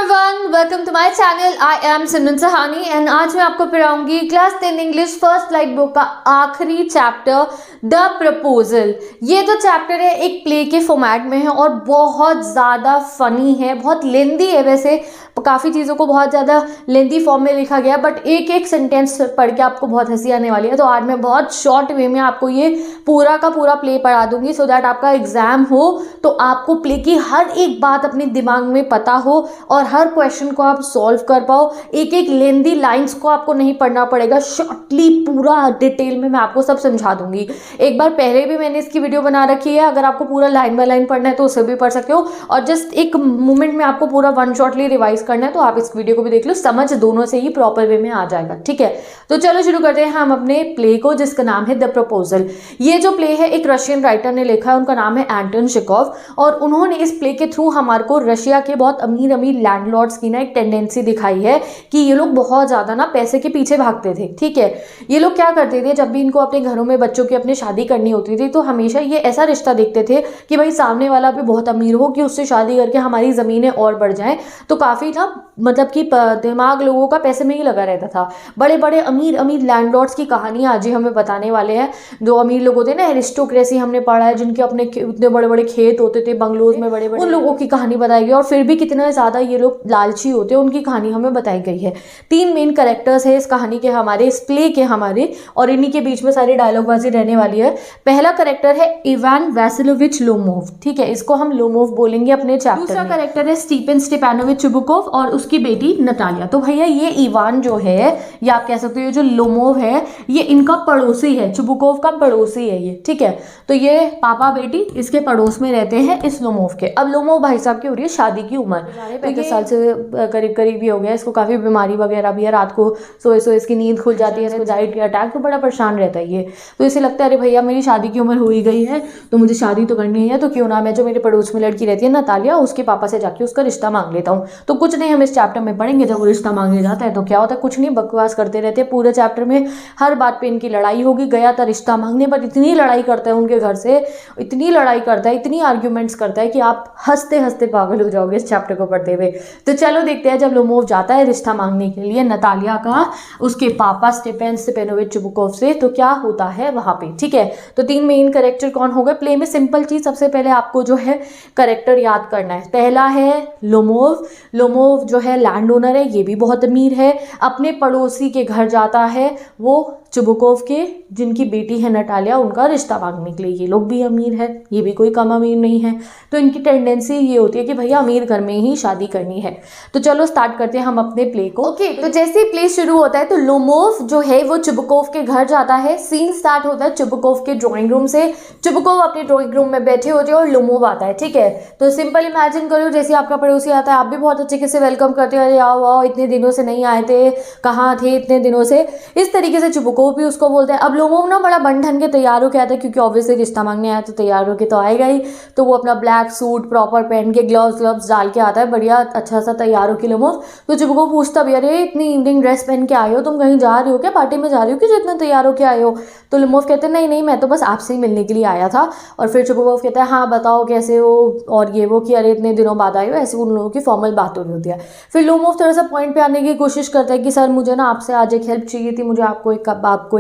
Everyone, welcome to my channel. I am Simran Sahani and आज मैं आपको पढ़ाऊंगी class 10 English first light book का आखिरी चैप्टर द प्रपोजल। ये जो चैप्टर है एक प्ले के फॉर्मेट में है और बहुत ज़्यादा फनी है, बहुत लेंदी है। वैसे काफ़ी चीज़ों को बहुत ज़्यादा लेंदी फॉर्म में लिखा गया, बट एक एक सेंटेंस पढ़ के आपको बहुत हंसी आने वाली है। तो आज मैं बहुत शॉर्ट वे में आपको ये पूरा का पूरा प्ले पढ़ा दूंगी सो दैट आपका एग्जाम हो तो आपको प्ले की हर एक बात अपने दिमाग में पता हो और हर क्वेश्चन को आप सॉल्व कर पाओ। एक एक लेंदी लाइंस को आपको नहीं पढ़ना पड़ेगा, शॉर्टली पूरा डिटेल में मैं आपको सब समझा दूंगी। एक बार पहले भी मैंने इसकी वीडियो बना रखी है, अगर आपको पूरा लाइन बाय लाइन पढ़ना है तो उसे भी पढ़ सकते हो और जस्ट एक मोमेंट में आपको पूरा वन शॉर्टली रिवाइज करना है तो आप इस वीडियो को भी देख लो, समझ दोनों से ही प्रॉपर वे में आ जाएगा। ठीक है, तो चलो शुरू करते हैं हम अपने प्ले को जिसका नाम है द प्रपोजल। ये जो प्ले है एक रशियन राइटर ने लिखा है, उनका नाम है एंटन चेखोव और उन्होंने इस प्ले के थ्रू हमारे को रशिया के बहुत अमीर अमीर लैंडलॉर्ड्स की ना एक टेंडेंसी दिखाई है कि ये लोग बहुत ज़्यादा ना पैसे के पीछे भागते थे। ठीक है, ये लोग क्या करते थे, जब भी इनको अपने घरों में बच्चों की अपनी शादी करनी होती थी तो हमेशा ये ऐसा रिश्ता देखते थे कि भाई सामने वाला भी बहुत अमीर हो कि उससे शादी करके हमारी ज़मीनें और बढ़ जाएं। तो काफ़ी ना मतलब कि दिमाग लोगों का पैसे में ही लगा रहता था। बड़े बड़े अमीर अमीर लैंडलॉर्ड्स की कहानियाँ आज ही हमें बताने वाले हैं। जो अमीर लोग होते हैं ना, एरिस्टोक्रेसी हमने पढ़ा है, जिनके अपने इतने बड़े बड़े खेत होते थे, बंगलोज में बड़े बड़े, उन लोगों की कहानी बताई गई और फिर भी कितना ज़्यादा ये लोग लालची होते हैं उनकी कहानी हमें बताई गई है। 3 मेन कैरेक्टर्स है इस कहानी के हमारे, इस प्ले के हमारे, और इन्हीं के बीच में सारी डायलॉगबाजी रहने वाली है। पहला कैरेक्टर है इवान वैसिलोविच लोमोव। ठीक है, इसको हम लोमोव बोलेंगे अपने चैप्टर में। दूसरा कैरेक्टर है स्टीफन स्टेपानोविच चुबुकोव और उसकी बेटी नतालिया। तो भैया ये इवान जो है, या आप कह सकते हो जो लोमोव है, ये इनका पड़ोसी है, चुबुकोव का पड़ोसी है ये। ठीक है, तो ये पापा बेटी इसके पड़ोस में रहते हैं इस लोमोव के। अब लोमोव भाई साहब की हो रही है शादी की उम्र, 35 साल से करीब करीब ही हो गया। इसको काफ़ी बीमारी वगैरह भी है, रात को सोए सोए इसकी नींद खुल जाती है, इसको एंजाइटी अटैक, तो बड़ा परेशान रहता है ये। तो इसे लगता है अरे भैया मेरी शादी की उम्र हो ही गई है तो मुझे शादी तो करनी है, तो क्यों ना मैं जो मेरे पड़ोस में लड़की रहती है नतालिया, उसके पापा से जाके उसका रिश्ता मांग लेता हूँ। तो कुछ नहीं, हम इस चैप्टर में पढ़ेंगे जब वो रिश्ता मांगने जाता है तो क्या होता है, कुछ नहीं, बकवास करते रहते हैं पूरे चैप्टर में। हर बात पे इनकी लड़ाई होगी। गया था रिश्ता मांगने पर इतनी लड़ाई करता है उनके घर से, इतनी लड़ाई करता है, इतनी आर्ग्यूमेंट्स करता है कि आप हंसते हंसते पागल हो जाओगे इस चैप्टर को पढ़ते हुए। तो चलो देखते हैं, जब लोमोव जाता है रिश्ता मांगने के लिए नतालिया का उसके पापा स्टेफन स्टेपानोविच चुबुकोव से, तो क्या होता है वहां पे। ठीक है, तो 3 मेन कैरेक्टर कौन हो गए प्ले में। सिंपल चीज, सबसे पहले आपको जो है कैरेक्टर याद करना है। पहला है लोमोव। लोमोव जो है लैंड ओनर है, ये भी बहुत अमीर है, अपने पड़ोसी के घर जाता है वो चुबुकोव के जिनकी बेटी है नतालिया, उनका रिश्ता मांगने के लिए। ये लोग भी अमीर है, ये भी कोई कम अमीर नहीं है, तो इनकी टेंडेंसी ये होती है कि भैया अमीर घर में ही शादी करनी है। तो चलो स्टार्ट करते हैं हम अपने प्ले को। ओके, तो जैसे ही प्ले शुरू होता है तो लोमोव जो है वो चुबुकोव के घर जाता है। सीन स्टार्ट होता है चुबुकोव के ड्राइंग रूम से। चुबुकोव अपने ड्राइंग रूम में बैठे होते हैं और लोमोव आता है। ठीक है, तो सिंपल इमेजिन करो जैसे आपका पड़ोसी आता है, आप भी बहुत अच्छे से वेलकम करते हो, अरे आओ आओ, इतने दिनों से नहीं आए थे, कहाँ थे इतने दिनों से। इस तरीके से चुबुकोव भी उसको बोलते हैं। अब लोमोव ना बड़ा बन ठन के तैयार होकर आता है, क्योंकि ऑब्वियसली रिश्ता मांगने आया तो तैयार होके तो आएगा ही। तो वो अपना ब्लैक सूट प्रॉपर पहन के ग्लव्स डाल के आता है, बढ़िया अच्छा सा तैयार होके लोमोव। तो चुबुकोव पूछता भी, अरे इतनी इवनिंग ड्रेस पहन के आए हो, तुम कहीं जा रही हो क्या, पार्टी में जा रही हो कि जो इतना तैयार होके आए हो। तो लोमोव कहते हैं नहीं नहीं, मैं तो बस आपसे ही मिलने के लिए आया था। और फिर चुबुकोव कहता है हाँ बताओ कैसे हो और ये वो, कि अरे इतने दिनों बाद आए हो, ऐसे उन लोगों की फॉर्मल बात हो रही होती है। फिर लोमोव थोड़ा सा पॉइंट पे आने की कोशिश करता है कि सर मुझे ना आपसे आज एक हेल्प चाहिए थी, मुझे आपको एक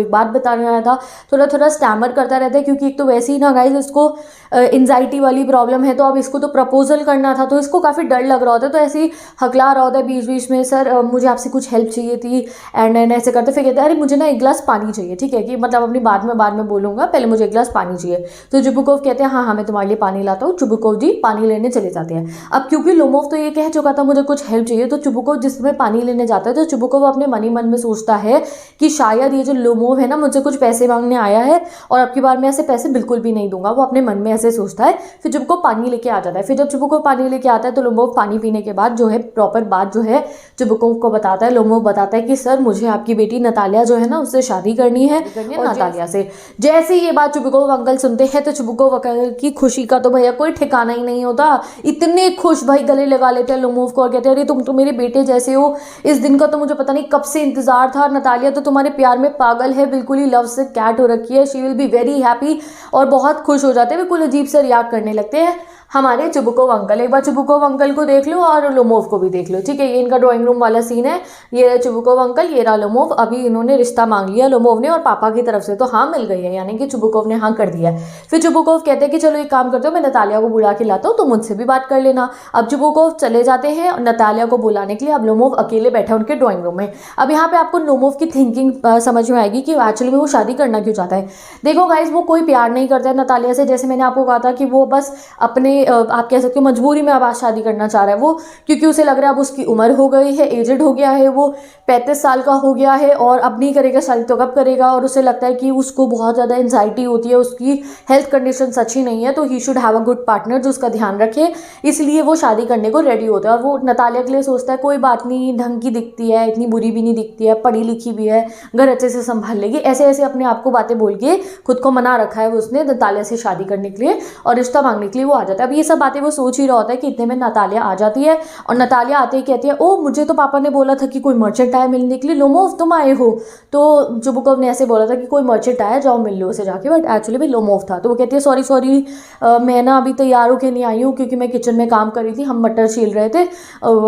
बात बताने आया था। थोड़ा थोड़ा स्टैमर करता रहता है क्योंकि एक तो वैसे ही ना गाइस इसको एंजाइटी वाली प्रॉब्लम है, तो अब इसको तो प्रपोजल करना था तो इसको काफ़ी डर लग रहा होता है, तो ऐसे ही हकला रहा होता है बीच बीच में, सर मुझे आपसे कुछ हेल्प चाहिए थी एंड ऐसे करते। फिर कहते हैं अरे मुझे ना एक गिलास पानी चाहिए। ठीक है, कि मतलब अपनी बाद में बोलूँगा, पहले मुझे एक गिलास पानी चाहिए। तो चुबुकोव कहते हैं हाँ मैं तुम्हारे लिए पानी लाता हूँ। चुबुकोव जी पानी लेने चले जाते हैं। अब क्योंकि लोमोव तो ये कह चुका था मुझे कुछ हेल्प चाहिए, तो चुबुकोव जिस समय पानी लेने जाता है तो चुबुकोव अपने मन ही मन में सोचता है कि शायद ये जो लोमोव है ना मुझसे कुछ पैसे मांगने आया है और अब की बार मैं ऐसे पैसे बिल्कुल भी नहीं दूंगा। वो अपने मन में ऐसे सोचता है। फिर चुबुकोव पानी लेके आ जाता है। फिर जब चुबुकोव पानी लेके आता है तो लोमोव पानी पीने के बाद जो है प्रॉपर बात जो है चुबुकोव को बताता है। लोमोव बताता है कि सर मुझे आपकी बेटी नतालिया जो है ना उससे शादी करनी है नतालिया से। जैसे ही ये बात चुबुकोव अंकल सुनते हैं तो चुबुकोव अंकल की खुशी का तो भैया कोई ठिकाना ही नहीं होता। इतने खुश भाई गले लगा लेते हैं लोमोव को और कहते हैं अरे तुम तो मेरे बेटे जैसे हो, इस दिन का तो मुझे पता नहीं कब से इंतजार था। नतालिया तो तुम्हारे प्यार में पागल है, बिल्कुल ही लव से कैट हो रखी है, she will be very happy. और बहुत खुश हो जाते हैं, बिल्कुल अजीब से रिएक्ट करने लगते हैं। हमारे चुबुकोव अंकल। एक बार चुबुकोव अंकल को देख लो और लोमोव को भी देख लो, ठीक है। ये इनका ड्राइंग रूम वाला सीन है। ये रहा चुबुकोव अंकल, ये रहा लोमोव। अभी इन्होंने रिश्ता मांग लिया लोमोव ने, और पापा की तरफ से तो हाँ मिल गई है, यानी कि चुबुकोव ने हाँ कर दिया है। फिर चुबुकोव कहते हैं कि चलो एक काम करते हो, मैं नतालिया को बुला के लाता हूँ, तो मुझसे भी बात कर लेना। अब चुबुकोव चले जाते हैं नतालिया को बुलाने के लिए। अब लोमोव अकेले बैठे उनके ड्राइंग रूम में। अब यहाँ पे आपको लोमोव की थिंकिंग समझ में आएगी कि एक्चुअली में वो शादी करना क्यों चाहता है। देखो गाइज, वो कोई प्यार नहीं करता है नतालिया से। जैसे मैंने आपको कहा था कि वो बस अपने आप कह सकते हो मजबूरी में अब आज शादी करना चाह रहा है वो, क्योंकि उसे लग रहा है अब उसकी उम्र हो गई है, एजेड हो गया है, वो 35 साल का हो गया है, और अब नहीं करेगा शादी तो कब करेगा। और उसे लगता है कि उसको बहुत ज़्यादा एंजाइटी होती है, उसकी हेल्थ कंडीशन अच्छी नहीं है, तो he should have a good partner जो उसका ध्यान रखे। इसलिए वो शादी करने को रेडी होता है। और वो नतालिया के लिए सोचता है कोई बात नहीं, ढंग की दिखती है, इतनी बुरी भी नहीं दिखती है, पढ़ी लिखी भी है, घर अच्छे से संभाल लेगी, ऐसे ऐसे अपने आप को बातें बोल के खुद को मना रखा है वो उसने नतालिया से शादी करने के लिए और रिश्ता मांगने के लिए वो आ जाता है। अब ये सब बातें वो सोच ही रहा होता है कि इतने में नतालिया आ जाती है, और नतालिया आते ही कहती है, ओ मुझे तो पापा ने बोला था कि कोई मर्चेंट आया मिलने के लिए, लोमोव तुम आए हो। तो चुबुकोव ने ऐसे बोला था कि कोई मर्चेंट आया, जाओ मिल लो उसे जाके, बट एक्चुअली भी लोमोव था। तो वो कहती है सॉरी सॉरी, मैं ना अभी तैयार होके नहीं आई हूँ, क्योंकि मैं किचन में काम कर रही थी, हम मटर छील रहे थे,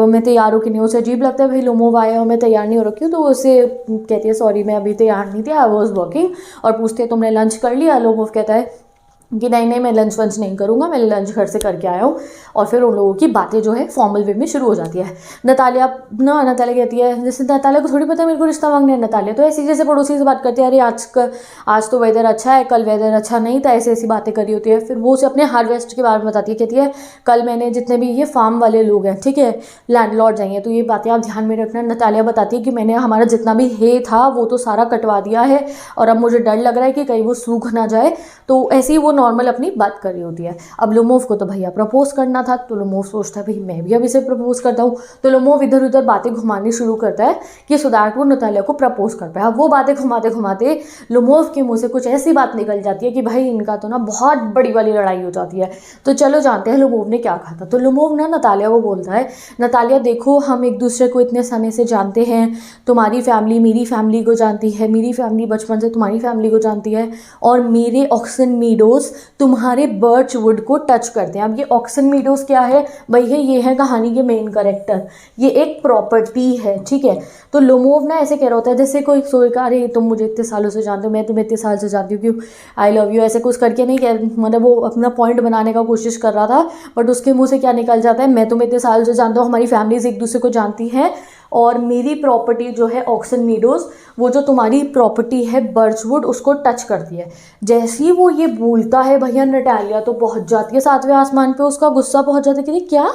मैं तैयार होके नहीं। उसे अजीब लगता है भाई लोमोव आया और मैं तैयार नहीं हो रखी हूँ, तो उसे कहती है सॉरी मैं अभी तैयार नहीं थी, आई वॉज वर्किंग। और पूछते हैं तुमने लंच कर लिया। लोमोव कहता है कि नहीं नहीं मैं लंच वंच नहीं करूँगा, मैं लंच घर से करके आया हूँ। और फिर उन लोगों की बातें जो है फॉर्मल वे में शुरू हो जाती है। नतालिया कहती है, जैसे नतालिया को थोड़ी पता है मेरे को रिश्ता मांगने है। नतालिया तो ऐसी जैसे पड़ोसी से बात करती है, अरे आज तो वेदर अच्छा है, कल वेदर अच्छा नहीं था, ऐसी ऐसी बातें करी होती है। फिर वो उसे अपने हार्वेस्ट के बारे में बताती है, कहती है कल मैंने जितने भी ये फार्म वाले लोग हैं, ठीक है, लैंडलॉर्ड जाएंगे, तो ये बातें आप ध्यान में रखना। नतालिया बताती है कि मैंने हमारा जितना भी हे था वो तो सारा कटवा दिया है, और अब मुझे डर लग रहा है कि कहीं वो सूख ना जाए। तो ऐसे ही वो नॉर्मल अपनी बात कर रही होती है। अब लोमोव को तो भैया प्रपोज करना था, तो लोमोव सोचता है भाई मैं भी अब इसे प्रपोज करता हूँ। तो लोमोव इधर उधर बातें घुमानी शुरू करता है कि सो दैट वो नतालिया को प्रपोज कर पाए। अब वो बातें घुमाते घुमाते लोमोव के मुंह से कुछ ऐसी बात निकल जाती है कि भाई इनका तो ना बहुत बड़ी वाली लड़ाई हो जाती है। तो चलो जानते हैं लोमोव ने क्या कहा था। तो लोमोव ना नतालिया को बोलता है, नतालिया देखो हम एक दूसरे को इतने समय से जानते हैं, तुम्हारी फैमिली मेरी फैमिली को जानती है, मेरी फैमिली बचपन से तुम्हारी फैमिली को जानती है, और मेरे ऑक्सन मीडोज तुम्हारे बर्च वुड को टच करते हैं। अब ये ऑक्सन मीडोज क्या है भैया, ये है कहानी के मेन कैरेक्टर, ये एक प्रॉपर्टी है, ठीक है। तो लोमोव ना ऐसे कह रहा होता है जैसे कोई सोचेगा अरे तुम मुझे इतने सालों से जानते हो, मैं तुम्हें इतने साल से जानती हूँ, क्यों आई लव यू, ऐसे कुछ करके नहीं कह, मतलब वो अपना पॉइंट बनाने का कोशिश कर रहा था, बट उसके मुंह से क्या निकल जाता है, मैं तुम्हें इतने साल से जानता हूँ, हमारी फैमिलीज एक दूसरे को जानती हैं, और मेरी प्रॉपर्टी जो है ऑक्सन मीडोज, वो जो तुम्हारी प्रॉपर्टी है बर्चवुड, उसको टच करती है। जैसे ही वो ये बोलता है भैया नटालिया तो पहुंच जाती है 7वें आसमान पे, उसका गुस्सा पहुंच जाता है कि क्या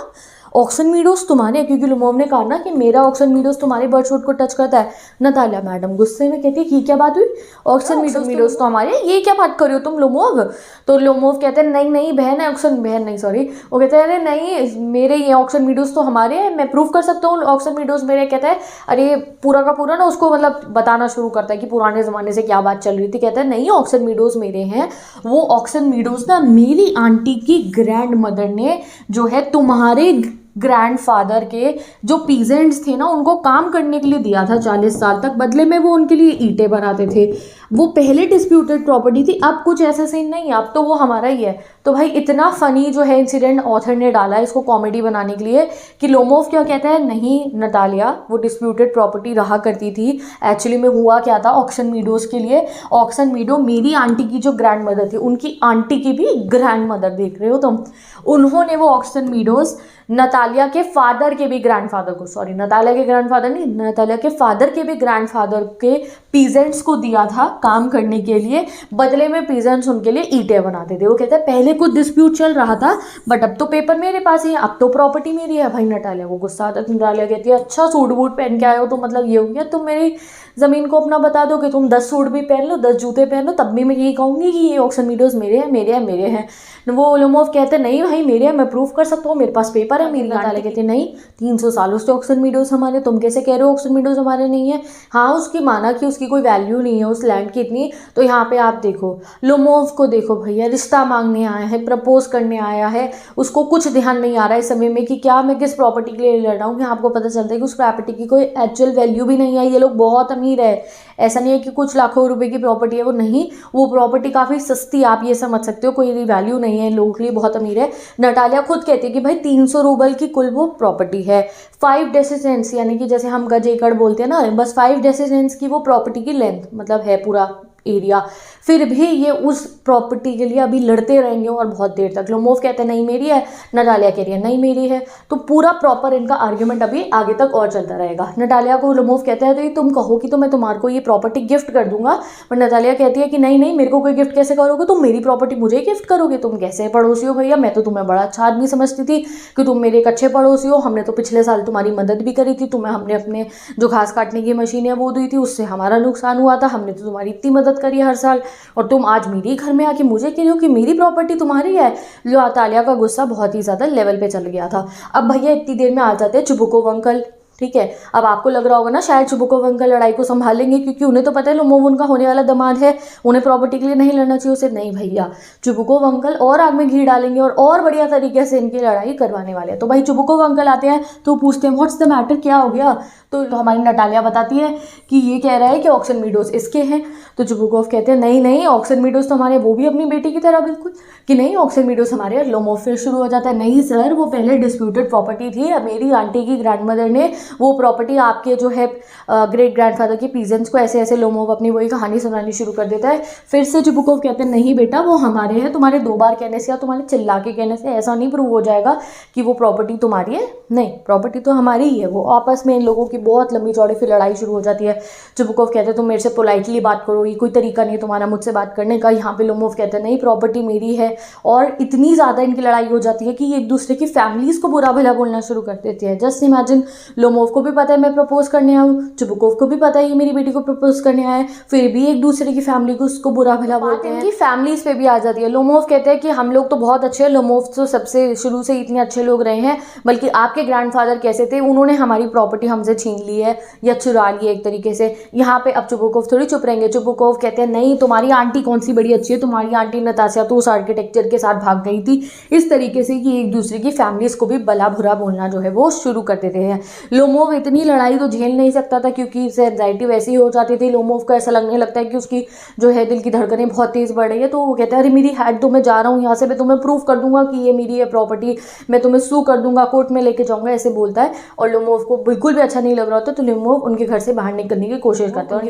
ऑक्सन मीडोज तुम्हारे, क्योंकि लोमोव ने कहा ना कि मेरा ऑक्सन मीडोज तुम्हारे बर्चवुड को टच करता है। नतालिया मैडम गुस्से में कहती है कि क्या बात हुई, ऑक्सन मीडोज तो हमारे, ये क्या बात कर रही हो तुम लोमोव। तो लोमोव कहते हैं नहीं नहीं बहन है, ऑक्सन बहन नहीं सॉरी, वो कहते हैं अरे नहीं मेरे ये ऑक्सन मीडोज तो हमारे हैं, मैं प्रूव कर सकता हूँ ऑक्सन मीडोज मेरे। कहता है अरे पूरा का पूरा ना उसको मतलब बताना शुरू करता है कि पुराने ज़माने से क्या बात चल रही थी। कहता है नहीं ऑक्सन मीडोज मेरे हैं, वो ऑक्सन मीडोज ना मेरी आंटी की ग्रैंड मदर ने जो है तुम्हारे ग्रैंडफादर के जो पीजेंट्स थे ना उनको काम करने के लिए दिया था 40 साल तक, बदले में वो उनके लिए ईंटें बनाते थे। वो पहले डिस्प्यूटेड प्रॉपर्टी थी, अब कुछ ऐसा सीन नहीं है, अब तो वो हमारा ही है। तो भाई इतना फनी जो है इंसिडेंट ऑथर ने डाला है इसको कॉमेडी बनाने के लिए कि लोमोव क्या कहता है, नहीं नतालिया वो डिस्प्यूटेड प्रॉपर्टी रहा करती थी, एक्चुअली में हुआ क्या था ऑक्सन मीडोज के लिए, ऑक्सन मीडो मेरी आंटी की जो ग्रैंड मदर थी उनकी आंटी की भी ग्रैंड मदर, देख रहे हो तुम, उन्होंने वो ऑक्सन मीडोज नतालिया के फादर के भी ग्रैंडफादर को, सॉरी नतालिया के ग्रैंडफादर नहीं, नतालिया के फादर के भी ग्रैंडफादर के पीजेंट्स को दिया था काम करने के लिए, बदले में पीजेंट्स उनके लिए ईंटें बनाते थे। वो कहता है पहले कुछ डिस्प्यूट चल रहा था बट अब तो पेपर मेरे पास ही है, अब तो प्रॉपर्टी मेरी है। भाई नतालिया को गुस्सा आता है, नतालिया कहती है अच्छा सूट बूट पहन के आए हो तो मतलब ये हो गया तुम मेरी ज़मीन को अपना बता दो कि तुम 10 सूट भी पहन लो 10 जूते पहन लो, तब भी मैं यही कहूँगी कि ये ऑक्सन मीडोज मेरे हैं मेरे हैं मेरे हैं। वो लोमोव कहते हैं नहीं भाई मेरे हैं, मैं प्रूफ कर सकता हूँ, मेरे पास पेपर है। मेरी नतालिया कहती है नहीं 300 सालों से ऑक्सन मीडोज हमारे, तुम कैसे कह रहे हो ऑक्सन मीडोज हमारे नहीं है। हाँ उसकी माना कि उसकी कोई वैल्यू नहीं है उस लैंड की इतनी, तो यहाँ पे आप देखो लोमोव को देखो भैया रिश्ता मांगने आया है, प्रपोज करने आया है, उसको कुछ ध्यान नहीं आ रहा है इस समय में कि क्या मैं किस प्रॉपर्टी के लिए लड़ रहा हूँ। कि आपको पता चलता है कि उस प्रॉपर्टी की कोई एक्चुअल वैल्यू भी नहीं है, ये लोग बहुत अमीर है, ऐसा नहीं है कि कुछ लाखों रुपए की प्रॉपर्टी है वो, नहीं, वो प्रॉपर्टी काफ़ी सस्ती, आप ये समझ सकते हो, कोई वैल्यू नहीं है, लोगों के लिए बहुत अमीर है। नटालिया खुद कहती है कि भाई 300 रूबल की कुल वो प्रॉपर्टी है। 5 डेसीसेंट्स यानी कि जैसे हम गज एकड़ बोलते हैं ना, बस 5 डेसीसेंट्स की वो प्रॉपर्टी की लेंथ मतलब है पूरा एरिया। फिर भी ये उस प्रॉपर्टी के लिए अभी लड़ते रहेंगे और बहुत देर तक। लोमोव कहते हैं नहीं मेरी है, नटालिया कह रही है नहीं मेरी है, तो पूरा प्रॉपर इनका आर्ग्यूमेंट अभी आगे तक और चलता रहेगा। नटालिया को लोमोव कहता है तो तुम कहो कि तो मैं तुम्हारे को ये प्रॉपर्टी गिफ्ट कर दूंगा, पर नटालिया कहती है कि नहीं नहीं, मेरे को कोई गिफ्ट कैसे करोगे, तुम मेरी प्रॉपर्टी मुझे गिफ्ट करोगे, तुम कैसे पड़ोसी हो भैया, मैं तो तुम्हें बड़ा अच्छा आदमी समझती थी कि तुम मेरे एक अच्छे पड़ोसी हो, हमने तो पिछले साल तुम्हारी मदद भी करी थी, तुम्हें हमने अपने जो घास काटने की मशीन है वो दी थी, उससे हमारा नुकसान हुआ था, हमने तो तुम्हारी इतनी मदद करी हर साल, और तुम आज मेरे घर में आके मुझे कह रहे हो कि मेरी प्रॉपर्टी तुम्हारी है। नटालिया का गुस्सा बहुत ही ज़्यादा लेवल पे चल गया था। अब भैया इतनी देर में आ जाते हैं चुबुकोव अंकल, ठीक है। अब आपको लग रहा होगा ना शायद चुबुकोव अंकल लड़ाई को संभालेंगे, क्योंकि उन्हें तो पता है लोमोव उनका होने वाला दामाद है, उन्हें प्रॉपर्टी के लिए नहीं लड़ना चाहिए उसे। नहीं भैया, चुबुकोव अंकल और आग में घी डालेंगे और बढ़िया तरीके से इनकी लड़ाई करवाने वाले हैं। तो भाई चुबुकोव अंकल आते हैं तो पूछते हैं व्हाट्स द मैटर, क्या हो गया। तो हमारी नटालिया बताती है कि ये कह रहा है कि ऑक्सन मीडोज इसके हैं। तो चुबुकोव कहते हैं नहीं नहीं, ऑक्सन मीडोज तो हमारे, वो भी अपनी बेटी की तरह बिल्कुल, कि नहीं ऑक्सन मीडोज हमारे। लोमोव फिर शुरू हो जाता है नहीं सर, वो पहले डिस्प्यूटेड प्रॉपर्टी थी, मेरी आंटी की ग्रैंडमदर ने वो प्रॉपर्टी आपके जो है ग्रेट ग्रैंडफादर के पीजेंट्स को, ऐसे ऐसे लोमोव अपनी वही कहानी सुनानी शुरू कर देता है। फिर से चुबुकोव कहते हैं नहीं बेटा वो हमारे हैं, तुम्हारे 2 बार कहने से या तुम्हारे चिल्ला के कहने से ऐसा नहीं प्रूव हो जाएगा कि वो प्रॉपर्टी तुम्हारी है, नहीं प्रॉपर्टी तो हमारी ही है। वो आपस में इन लोगों की बहुत लंबी चौड़ी फिर लड़ाई शुरू हो जाती है। चुबुकोव कहते हैं तुम मेरे से पोलाइटली बात करो, ये कोई तरीका नहीं है तुम्हारा मुझसे बात करने का। यहाँ पे लोमोव कहते हैं नहीं प्रॉपर्टी मेरी है, और इतनी ज़्यादा इनकी लड़ाई हो जाती है कि ये एक दूसरे की फैमिलीज़ को बुरा भला बोलना शुरू कर देते हैं। जस्ट इमेजिन, लोमोव को भी पता है मैं प्रपोज करने आऊँ, चुबुकोव को भी पता है ये मेरी बेटी को प्रपोज करने आया है, फिर भी एक दूसरे की फैमिली को उसको बुरा भला बोलते हैं। इनकी फैमिलीज़ पे भी आ जाती है। लोमोव कहते हैं कि हम लोग तो बहुत अच्छे हैं, लोमोव तो सबसे शुरू से इतने अच्छे लोग रहे हैं, बल्कि आपके ग्रैंडफादर कैसे थे, उन्होंने हमारी प्रॉपर्टी हमसे छीन ली है या चुरा ली है एक तरीके से। यहाँ पे अब चुबुकोव थोड़ी चुप रहेंगे। चुबुकोव कहते हैं नहीं तुम्हारी आंटी कौन सी बड़ी अच्छी है, तुम्हारी आंटी नताशा तो उस आर्किटेक्चर के साथ भाग गई थी। इस तरीके से कि एक दूसरे की फैमिलीज़ को भी भला बुरा बोलना जो है वो शुरू कर देते हैं। लोमोव इतनी लड़ाई तो झेल नहीं सकता था, क्योंकि इससे एंजाइटी वैसी ही हो जाती थी। लोमोव को ऐसा लगने लगता है कि उसकी जो है दिल की धड़कनें बहुत तेज़ बढ़ रही है। तो वो कहता है अरे मेरी हैड तो, मैं जा रहा हूँ यहाँ से, मैं तुम्हें प्रूफ कर दूंगा कि ये मेरी है प्रॉपर्टी, मैं तुम्हें सू कर दूंगा, कोर्ट में लेके जाऊंगा, ऐसे बोलता है। और लोमोव को बिल्कुल भी अच्छा नहीं लग रहा होता, तो लोमोव उनके घर से बाहर निकलने की कोशिश करते हैं,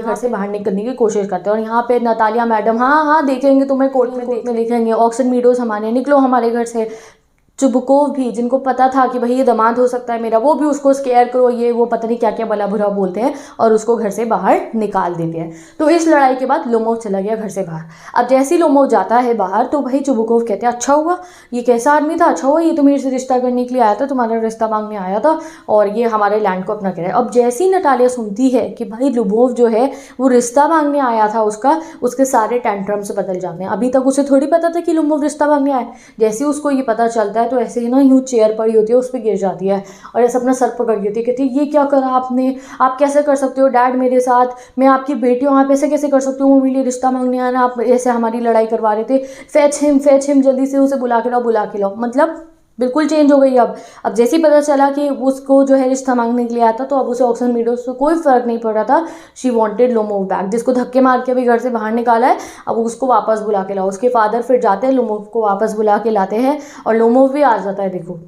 और यहाँ पे नतालिया मैडम हाँ हाँ देख लेंगे तुम्हें, कोर्ट में देख लेंगे, ऑक्सन मीडोज हमारे, निकलो हमारे घर से। चुबुकोव भी, जिनको पता था कि भाई ये दामाद हो सकता है मेरा, वो भी उसको स्केयर करो, ये वो पता नहीं क्या क्या भला बुरा बोलते हैं और उसको घर से बाहर निकाल देते हैं। तो इस लड़ाई के बाद लोमोव चला गया घर से बाहर। अब जैसे ही लोमोव जाता है बाहर तो भाई चुबुकोव कहते हैं अच्छा हुआ, ये कैसा आदमी था, अच्छा हुआ ये तो मेरे से रिश्ता करने के लिए आया था, तुम्हारा रिश्ता मांगने आया था और ये हमारे लैंड को अपना कह रहा है। अब जैसी नटालिया सुनती है कि भाई लोमोव जो है वो रिश्ता मांगने आया था उसके सारे टेंट्रम्स बदल जाते हैं। अभी तक उसे थोड़ी पता था कि लोमोव रिश्ता मांगने आया। जैसे उसको ये पता चलता है तो ऐसे ही ना यूँ चेयर पड़ी होती है उस पर गिर जाती है और ऐसे अपना सर पकड़ लेती है, कहती है ये क्या करा आपने, आप कैसे कर सकते हो डैड मेरे साथ, मैं आपकी बेटी हूँ, आप ऐसे कैसे कर सकते हो, वो मेरे लिए रिश्ता मांगने आना, आप ऐसे हमारी लड़ाई करवा रहे थे, फेच हिम जल्दी से उसे बुला के लाओ। मतलब बिल्कुल चेंज हो गई। अब जैसे ही पता चला कि उसको जो है रिश्ता मांगने के लिए आता, तो अब उसे ऑक्सन मीडोज से कोई फर्क नहीं पड़ रहा था। शी वांटेड लोमोव बैक, जिसको धक्के मार के अभी घर से बाहर निकाला है, अब उसको वापस बुला के लाओ। उसके फादर फिर जाते हैं, लोमोव को वापस बुला के लाते हैं और लोमोव भी आ जाता है। देखो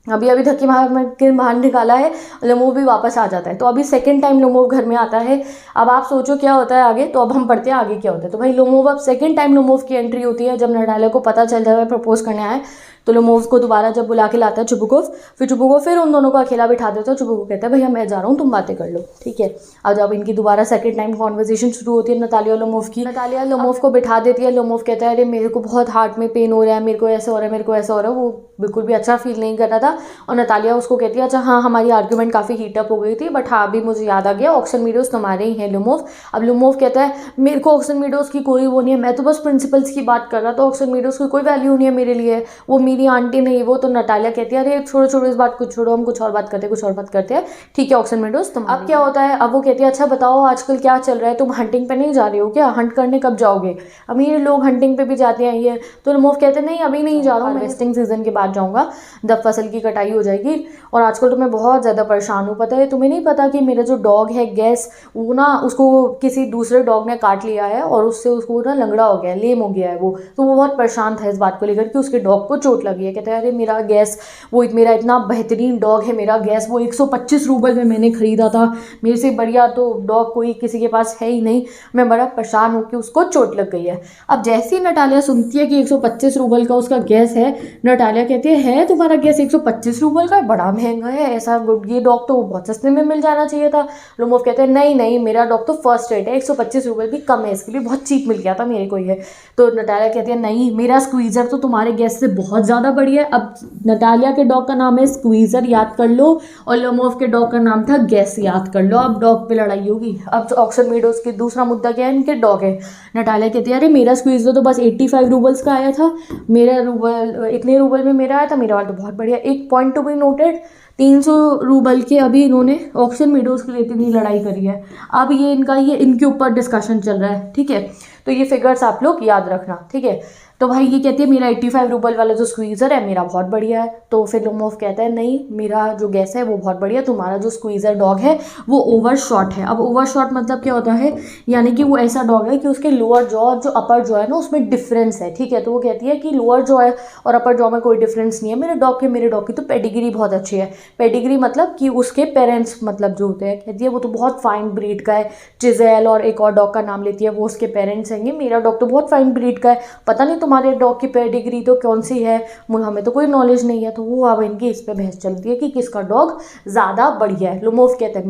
अभी धक्के मार के बाहर निकाला है, लोमोव भी वापस आ जाता है। तो अभी सेकंड टाइम लोमोव घर में आता है। अब आप सोचो क्या होता है आगे, तो अब हम पढ़ते हैं आगे क्या होता है। तो भाई लोमोव, अब सेकंड टाइम लोमोव की एंट्री होती है जब नटालिया को पता चल जाता है प्रपोज करने आए। तो लोमोव को दोबारा जब बुला के लाता है चुबुकोव, फिर उन दोनों को अकेला बिठा देता है। चुबुकोव कहता है भैया मैं जा रहा हूँ, तुम बातें कर लो, ठीक है। अब जब इनकी दोबारा सेकंड टाइम कॉन्वर्सेशन शुरू होती है नटालिया और लोमोव की, नटालिया लोमोव को बिठा देती है। लोमोव कहता है अरे मेरे को बहुत हार्ट में पेन हो रहा है, मेरे को ऐसा हो रहा है, मेरे को ऐसा हो रहा है। वो बिल्कुल भी अच्छा फील नहीं कर रहा था। और नटालिया उसको कहती है अच्छा हाँ हमारी आर्ग्यूमेंट काफ़ी हीटअप हो गई थी, बट हाँ अभी मुझे याद आ गया ऑक्सन मीडोज तुम्हारे ही हैं लोमोव। अब लोमोव कहता है मेरे को ऑक्सन मीडोज की कोई वो नहीं है, मैं तो बस प्रिंसिपल्स की बात कर रहा था, ऑक्सन मीडोज की कोई वैल्यू नहीं है मेरे लिए, वो मेरी दी आंटी ने वो। तो नटालिया कहती है अरे छोड़ो छोड़ो इस बात को छोड़ो, हम कुछ और बात करते हैं ठीक है ऑक्सन मेडोज तुम। अब क्या होता है, अब वो कहती है अच्छा बताओ आजकल क्या चल रहा है, तुम हंटिंग पे नहीं जा रही हो क्या, हंट करने कब जाओगे, अमीर लोग हंटिंग पे भी जाते हैं ये। तो लोमोफ कहते हैं नहीं अभी नहीं जा रहा हूँ, हार्वेस्टिंग सीजन के बाद जाऊँगा जब फसल की कटाई हो जाएगी। और आजकल तो मैं बहुत ज़्यादा परेशान हूँ, पता है तुम्हें नहीं पता कि मेरा जो डॉग है गैस, वो ना उसको किसी दूसरे डॉग ने काट लिया है और उससे उसको ना लंगड़ा हो गया है, लेम हो गया है वो। तो वो बहुत परेशान था इस बात को लेकर कि उसके डॉग को चोट लगी है। कहता है अरे मेरा गैस, वो मेरा इतना बेहतरीन डॉग है मेरा गैस, वो 125 रूबल में मैंने खरीदा था, मेरे से बढ़िया तो डॉग कोई किसी के पास है ही नहीं, मैं बड़ा परेशान हूँ कि उसको चोट लग गई है। अब जैसे ही नटालिया सुनती है कि 125 रूबल का उसका गैस है, नटालिया कहती है तुम्हारा गैस 125 रूबल का, बड़ा महंगा है, ऐसा ये डॉग तो बहुत सस्ते में मिल जाना चाहिए था। लोमोफ कहते हैं नहीं नहीं मेरा डॉग तो फर्स्ट रेट है, 125 रूबल भी कम है इसके लिए, बहुत चीप मिल गया था मेरे को ये। तो नटालिया कहती है नहीं मेरा स्क्वीज़र तो तुम्हारे गैस से बहुत ज़्यादा बढ़िया है। अब नटालिया के डॉग का नाम है स्क्वीज़र, याद कर लो, और लोमोफ के डॉग का नाम था गैस, याद कर लो। अब डॉग पे लड़ाई होगी। अब ऑक्सन मेडोज के दूसरा मुद्दा क्या है, इनके डॉग है। नटालिया कहती है अरे मेरा स्क्वीज़र तो बस 85 रूबल्स का आया था, मेरा रूबल इतने रूबल में मेरा आया था, मेरा वाला तो बहुत बढ़िया। एक point to be noted, 300 rouble के अभी इन्होंने ऑक्सन मेडोज के लिए इतनी लड़ाई करी है। अब ये इनके ऊपर डिस्कशन चल रहा है ठीक है। तो ये फिगर्स आप लोग याद रखना ठीक है। तो भाई ये कहती है मेरा 85 रूबल वाला जो स्क्वीज़र है मेरा बहुत बढ़िया है। तो फिर लोमोफ कहता है नहीं मेरा जो गैस है वो बहुत बढ़िया, तुम्हारा जो स्क्वीज़र डॉग है वो ओवर शॉट है। अब ओवर शॉट मतलब क्या होता है, यानी कि वो ऐसा डॉग है कि उसके लोअर जॉ और जो अपर जॉ है ना उसमें डिफरेंस है ठीक है। तो वो कहती है कि लोअर जॉ है और अपर जॉ में कोई डिफरेंस नहीं है मेरे डॉग की तो पेडिग्री बहुत अच्छी है। पेडिग्री मतलब कि उसके पेरेंट्स मतलब जो होते हैं, कहती है वो तो बहुत फाइन ब्रीड का है, चिज़ेल और एक और डॉग का नाम लेती है, वो उसके पेरेंट्स हैं, मेरा डॉग तो बहुत फाइन ब्रीड का है, पता नहीं तुम्हारे डॉग की पेडिग्री तो कौन सी है, हमें तो कोई नॉलेज नहीं है। तो वो अब इनकी इस पे बहस चलती है कि किसका डॉग ज़्यादा बढ़िया है। लोमोफ कहता है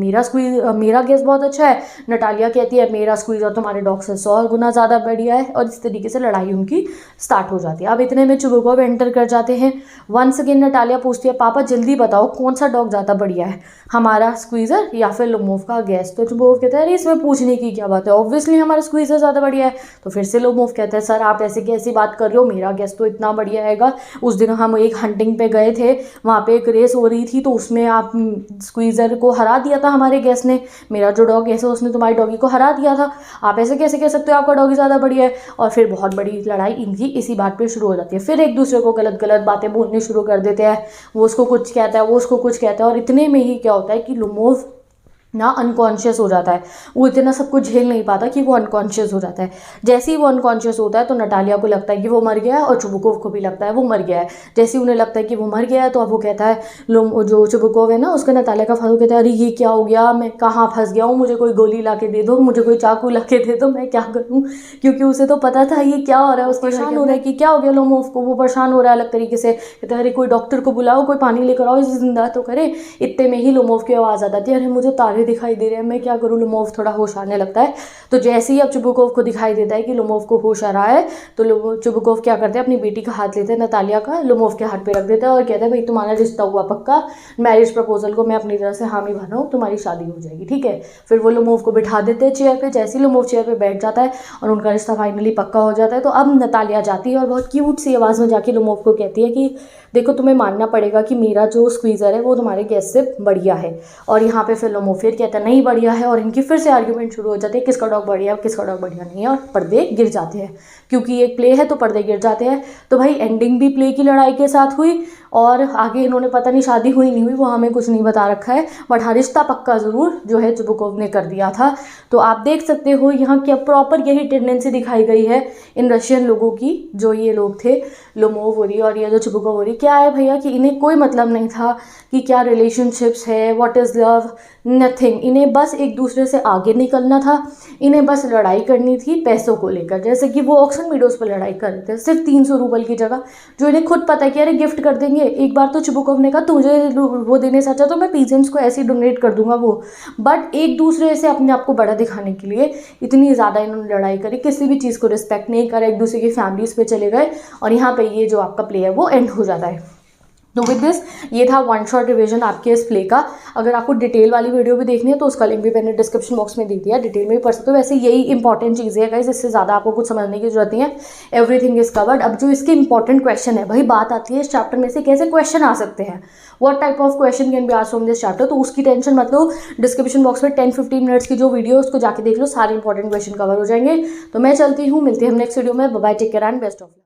मेरा गैस बहुत अच्छा है, नटालिया कहती है मेरा स्क्वीज़र तुम्हारे डॉग से 100 गुना ज़्यादा बढ़िया है, और इस तरीके से लड़ाई उनकी स्टार्ट हो जाती है। अब इतने में चुबुकोव एंटर कर जाते हैं। वंस अगेन नटालिया पूछती है पापा जल्दी बताओ कौन सा डॉग ज़्यादा बढ़िया है, हमारा स्क्वीज़र या फिर लोमोफ का गैस। तो चुबुकोव कहता है अरे इसमें पूछने की क्या बात है, ऑब्वियसली हमारा स्क्वीज़र ज़्यादा बढ़िया है। तो फिर से लोमोफ कहता है सर आप ऐसे कैसी बात कर रहे हो, मेरा गैस तो इतना बढ़िया हैगा, उस दिन हम एक हंटिंग पे गए थे, वहाँ पे एक रेस हो रही थी तो उसमें आप स्क्वीज़र को हरा दिया था हमारे गैस ने, मेरा जो डॉग गैस है उसने तुम्हारी डॉगी को हरा दिया था, आप ऐसे कैसे कह सकते हो आपका डॉगी ज़्यादा बढ़िया है। और फिर बहुत बड़ी लड़ाई इनकी इसी बात पे शुरू हो जाती है। फिर एक दूसरे को गलत गलत बातें बोलने शुरू कर देते हैं, वो उसको कुछ कहता है वो उसको कुछ कहता है, और इतने में ही क्या होता है कि लोमोव ना अनकॉन्शियस हो जाता है। वो इतना सब कुछ झेल नहीं पाता कि वो अनकॉन्शियस हो जाता है। जैसे ही वो अनकॉन्शियस होता है तो नटालिया को लगता है कि वो मर गया है, और चुबुकोव को भी लगता है वो मर गया है। जैसे ही उन्हें लगता है कि वो मर गया है तो अब वो कहता है जो चुबुकोव है ना उसका नटालिया का फादर कहता है अरे ये क्या हो गया, मैं कहाँ फंस गया हूँ, मुझे कोई गोली ला के दे दो, मुझे कोई चाकू ला के दे दो, मैं क्या करूँ, क्योंकि उसे तो पता था ये क्या हो रहा है, उसको परेशान हो रहा है कि क्या हो गया लोमोव को, वो परेशान हो रहा है अलग तरीके से। कहता है अरे कोई डॉक्टर को बुलाओ, कोई पानी लेकर आओ, इसे जिंदा तो करे। इतने में ही लोमोव की आवाज़ आ जाती है अरे मुझे तारे दिखाई दे रहे हैं, क्या करूँ। लोमोव थोड़ा होश आने लगता है। तो जैसे ही अब चुबुकोव को दिखाई देता है कि लोमोव को होश आ रहा है तो चुबुकोव क्या करते हैं अपनी बेटी का हाथ लेते हैं, नतालिया का, लोमोव के हाथ पे रख देता है और कहता है भाई तुम्हारा रिश्ता हुआ पक्का, मैरिज प्रपोजल को मैं अपनी तरफ से हामी भरा हूँ, तुम्हारी शादी हो जाएगी ठीक है। फिर वो लोमोव को बिठा देते हैं चेयर पे। जैसे ही लोमोव चेयर पे बैठ जाता है और उनका रिश्ता फाइनली पक्का हो जाता है, तो अब नतालिया जाती है और बहुत क्यूट सी आवाज़ में जाके लोमोव को कहती है कि देखो तुम्हें मानना पड़ेगा कि मेरा जो स्क्वीज़र है वो तुम्हारे गैस से बढ़िया है। और यहाँ पे फिर लोमोव फिर कहता है नहीं बढ़िया है, और इनकी फिर से आर्ग्यूमेंट शुरू हो जाती है किसका डॉग बढ़िया है किसका डॉग बढ़िया नहीं है, और पर्दे गिर जाते हैं क्योंकि एक प्ले है तो पर्दे गिर जाते हैं। तो भाई एंडिंग भी प्ले की लड़ाई के साथ हुई, और आगे इन्होंने पता नहीं शादी हुई नहीं हुई वो हमें कुछ नहीं बता रखा है, बट हाँ रिश्ता पक्का ज़रूर जो है चुबुकोव ने कर दिया था। तो आप देख सकते हो यहाँ क्या प्रॉपर यही टेंडेंसी दिखाई गई है इन रशियन लोगों की, जो ये लोग थे लोमोव हो रही और ये जो चुबुकोव हो रही, क्या है भैया कि इन्हें कोई मतलब नहीं था कि क्या रिलेशनशिप्स है, व्हाट इज़ लव, नथिंग। इन्हें बस एक दूसरे से आगे निकलना था, इन्हें बस लड़ाई करनी थी पैसों को लेकर। जैसे कि वो ऑक्सन मीडोज पर लड़ाई कर रहे थे सिर्फ 300 रूबल की जगह, जो इन्हें खुद पता है कि अरे गिफ्ट कर देंगे। एक बार तो चुबुकोव ने कहा तुझे वो देने से अच्छा तो मैं पीजेंट्स को ऐसे ही डोनेट कर दूंगा वो, बट एक दूसरे से अपने आप को बड़ा दिखाने के लिए इतनी ज़्यादा इन्होंने लड़ाई करी, किसी भी चीज़ को रिस्पेक्ट नहीं करा, एक दूसरे की फैमिलीज़ पे चले गए, और यहाँ पे ये जो आपका प्ले है वो एंड हो जाता है। तो विद दिस ये था वन शॉट रिवीजन आपके इस प्ले का। अगर आपको डिटेल वाली वीडियो भी देखनी है तो उसका लिंक भी मैंने डिस्क्रिप्शन बॉक्स में दे दिया, डिटेल में भी पढ़ सकते हो। वैसे यही इंपॉर्टेंट चीज़ें है गाइस, इससे ज़्यादा आपको कुछ समझने की जरूरत नहीं है, एवरीथिंग इज कवर्ड। अब जो इसके इंपॉर्टेंट क्वेश्चन है, भाई बात आती है इस चैप्टर में से कैसे क्वेश्चन आ सकते हैं, what type of question can be asked from this chapter, तो उसकी टेंशन मत लो। डिस्क्रिप्शन बॉक्स में 10-15 मिनट्स की जो वीडियो है उसको जाके देख लो, सारे इंपॉर्टेंट क्वेश्चन कवर हो जाएंगे। तो मैं चलती हूँ, मिलती है हम नेक्स्ट वीडियो में। Bye bye, take care and best of luck.